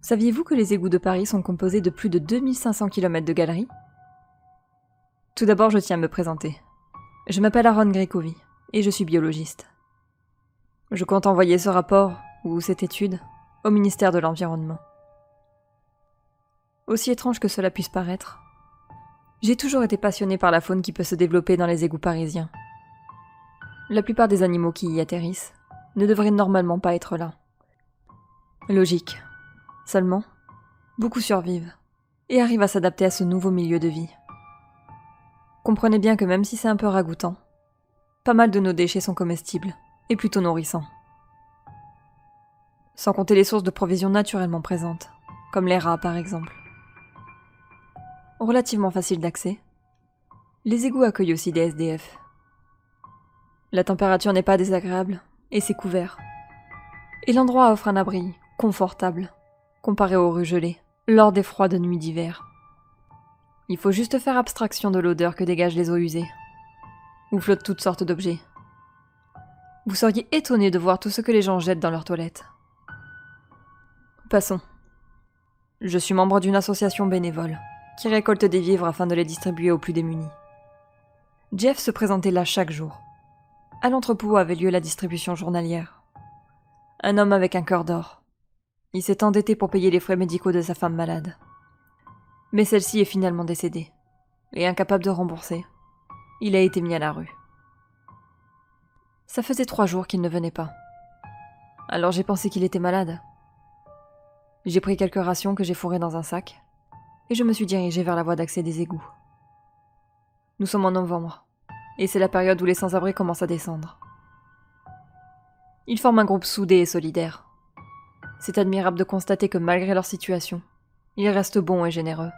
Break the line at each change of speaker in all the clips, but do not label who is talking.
Saviez-vous que les égouts de Paris sont composés de plus de 2500 km de galeries? Tout d'abord, je tiens à me présenter. Je m'appelle Aaron Grecovi, et je suis biologiste. Je compte envoyer ce rapport, ou cette étude, au ministère de l'Environnement. Aussi étrange que cela puisse paraître, j'ai toujours été passionné par la faune qui peut se développer dans les égouts parisiens. La plupart des animaux qui y atterrissent ne devraient normalement pas être là. Logique. Seulement, beaucoup survivent et arrivent à s'adapter à ce nouveau milieu de vie. Comprenez bien que même si c'est un peu ragoûtant, pas mal de nos déchets sont comestibles et plutôt nourrissants. Sans compter les sources de provisions naturellement présentes, comme les rats par exemple. Relativement facile d'accès, les égouts accueillent aussi des SDF. La température n'est pas désagréable et c'est couvert. Et l'endroit offre un abri confortable, comparé aux rues gelées, lors des froides nuits d'hiver. Il faut juste faire abstraction de l'odeur que dégagent les eaux usées, où flottent toutes sortes d'objets. Vous seriez étonné de voir tout ce que les gens jettent dans leurs toilettes. Passons. Je suis membre d'une association bénévole, qui récolte des vivres afin de les distribuer aux plus démunis. Jeff se présentait là chaque jour. À l'entrepôt avait lieu la distribution journalière. Un homme avec un cœur d'or. Il s'est endetté pour payer les frais médicaux de sa femme malade. Mais celle-ci est finalement décédée, et incapable de rembourser, il a été mis à la rue. Ça faisait 3 jours qu'il ne venait pas. Alors j'ai pensé qu'il était malade. J'ai pris quelques rations que j'ai fourrées dans un sac, et je me suis dirigée vers la voie d'accès des égouts. Nous sommes en novembre, et c'est la période où les sans-abri commencent à descendre. Ils forment un groupe soudé et solidaire. C'est admirable de constater que malgré leur situation, ils restent bons et généreux.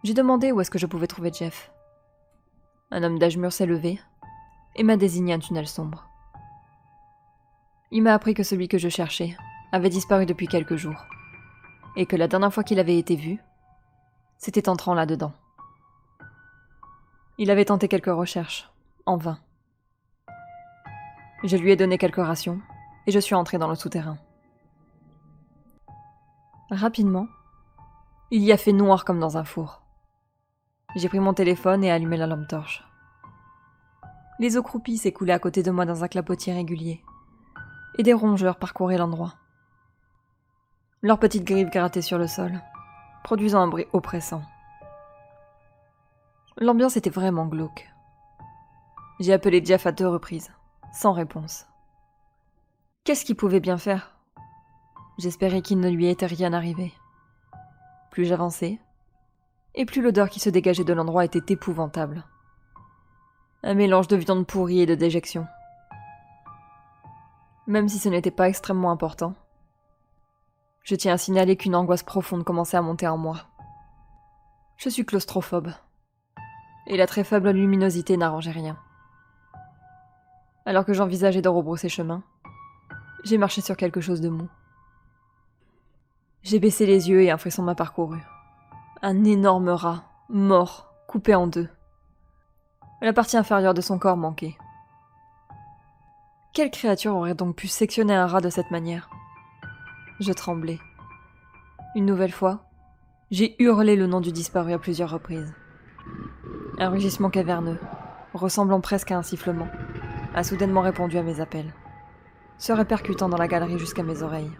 J'ai demandé où est-ce que je pouvais trouver Jeff. Un homme d'âge mûr s'est levé et m'a désigné un tunnel sombre. Il m'a appris que celui que je cherchais avait disparu depuis quelques jours, et que la dernière fois qu'il avait été vu, c'était entrant là-dedans. Il avait tenté quelques recherches, en vain. Je lui ai donné quelques rations, et je suis entré dans le souterrain. Rapidement, il y a fait noir comme dans un four. J'ai pris mon téléphone et allumé la lampe torche. Les eaux croupies s'écoulaient à côté de moi dans un clapotis régulier, et des rongeurs parcouraient l'endroit. Leurs petites griffes grattaient sur le sol, produisant un bruit oppressant. L'ambiance était vraiment glauque. J'ai appelé Jeff à 2 reprises, sans réponse. Qu'est-ce qu'il pouvait bien faire? J'espérais qu'il ne lui était rien arrivé. Plus j'avançais, et plus l'odeur qui se dégageait de l'endroit était épouvantable. Un mélange de viande pourrie et de déjection. Même si ce n'était pas extrêmement important, je tiens à signaler qu'une angoisse profonde commençait à monter en moi. Je suis claustrophobe, et la très faible luminosité n'arrangeait rien. Alors que j'envisageais de rebrousser chemin, j'ai marché sur quelque chose de mou. J'ai baissé les yeux et un frisson m'a parcouru. Un énorme rat, mort, coupé en 2. La partie inférieure de son corps manquait. Quelle créature aurait donc pu sectionner un rat de cette manière? Je tremblais. Une nouvelle fois, j'ai hurlé le nom du disparu à plusieurs reprises. Un rugissement caverneux, ressemblant presque à un sifflement, a soudainement répondu à mes appels, se répercutant dans la galerie jusqu'à mes oreilles.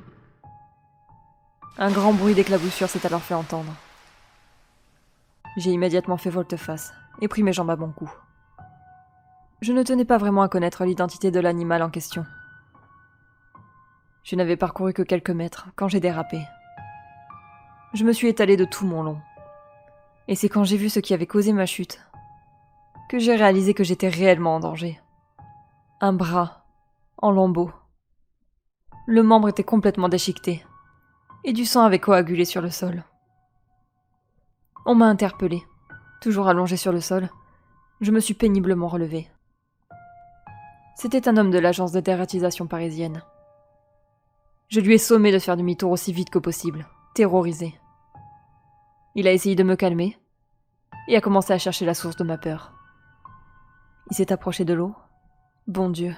Un grand bruit d'éclaboussure s'est alors fait entendre. J'ai immédiatement fait volte-face et pris mes jambes à bon cou. Je ne tenais pas vraiment à connaître l'identité de l'animal en question. Je n'avais parcouru que quelques mètres quand j'ai dérapé. Je me suis étalé de tout mon long. Et c'est quand j'ai vu ce qui avait causé ma chute que j'ai réalisé que j'étais réellement en danger. Un bras, en lambeaux. Le membre était complètement déchiqueté, et du sang avait coagulé sur le sol. On m'a interpellé. Toujours allongé sur le sol, je me suis péniblement relevé. C'était un homme de l'agence de dératisation parisienne. Je lui ai sommé de faire demi-tour aussi vite que possible, terrorisé. Il a essayé de me calmer, et a commencé à chercher la source de ma peur. Il s'est approché de l'eau. Bon Dieu.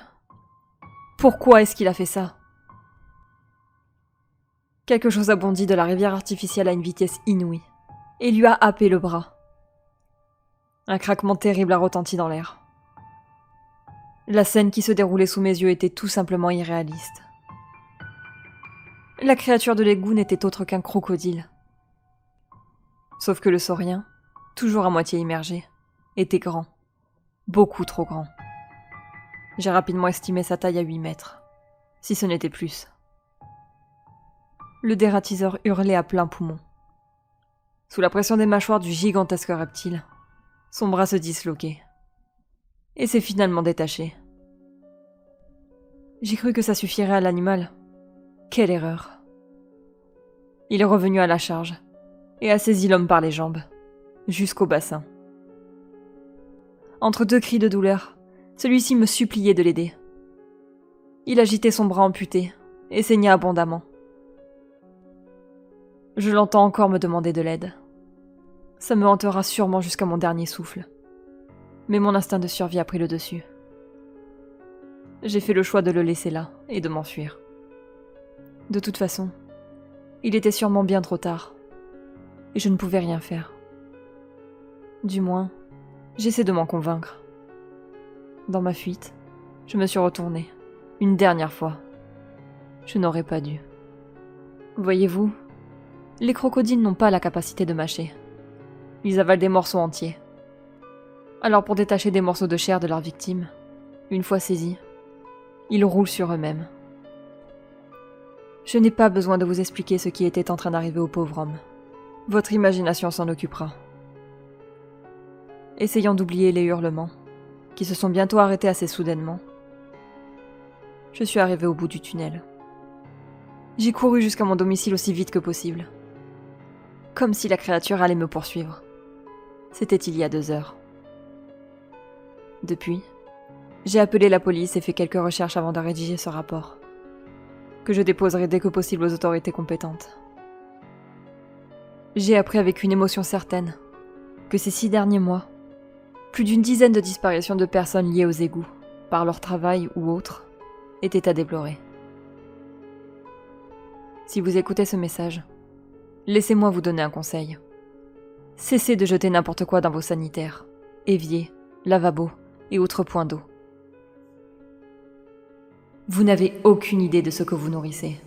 Pourquoi est-ce qu'il a fait ça? Quelque chose a bondi de la rivière artificielle à une vitesse inouïe, et lui a happé le bras. Un craquement terrible a retenti dans l'air. La scène qui se déroulait sous mes yeux était tout simplement irréaliste. La créature de l'égout n'était autre qu'un crocodile. Sauf que le saurien, toujours à moitié immergé, était grand. Beaucoup trop grand. J'ai rapidement estimé sa taille à 8 mètres, si ce n'était plus. Le dératiseur hurlait à plein poumon. Sous la pression des mâchoires du gigantesque reptile, son bras se disloquait. Et s'est finalement détaché. J'ai cru que ça suffirait à l'animal. Quelle erreur. Il est revenu à la charge, et a saisi l'homme par les jambes, jusqu'au bassin. Entre deux cris de douleur, celui-ci me suppliait de l'aider. Il agitait son bras amputé, et saignait abondamment. Je l'entends encore me demander de l'aide. Ça me hantera sûrement jusqu'à mon dernier souffle. Mais mon instinct de survie a pris le dessus. J'ai fait le choix de le laisser là et de m'enfuir. De toute façon, il était sûrement bien trop tard. Et je ne pouvais rien faire. Du moins, j'essaie de m'en convaincre. Dans ma fuite, je me suis retournée, une dernière fois. Je n'aurais pas dû. Voyez-vous, les crocodiles n'ont pas la capacité de mâcher. Ils avalent des morceaux entiers. Alors pour détacher des morceaux de chair de leurs victimes, une fois saisis, ils roulent sur eux-mêmes. Je n'ai pas besoin de vous expliquer ce qui était en train d'arriver au pauvre homme. Votre imagination s'en occupera. Essayant d'oublier les hurlements, qui se sont bientôt arrêtés assez soudainement, je suis arrivée au bout du tunnel. J'ai couru jusqu'à mon domicile aussi vite que possible. Comme si la créature allait me poursuivre. C'était il y a 2 heures. Depuis, j'ai appelé la police et fait quelques recherches avant de rédiger ce rapport, que je déposerai dès que possible aux autorités compétentes. J'ai appris avec une émotion certaine que ces 6 derniers mois, plus d'une dizaine de disparitions de personnes liées aux égouts, par leur travail ou autre, étaient à déplorer. Si vous écoutez ce message, laissez-moi vous donner un conseil. Cessez de jeter n'importe quoi dans vos sanitaires, éviers, lavabos et autres points d'eau. Vous n'avez aucune idée de ce que vous nourrissez.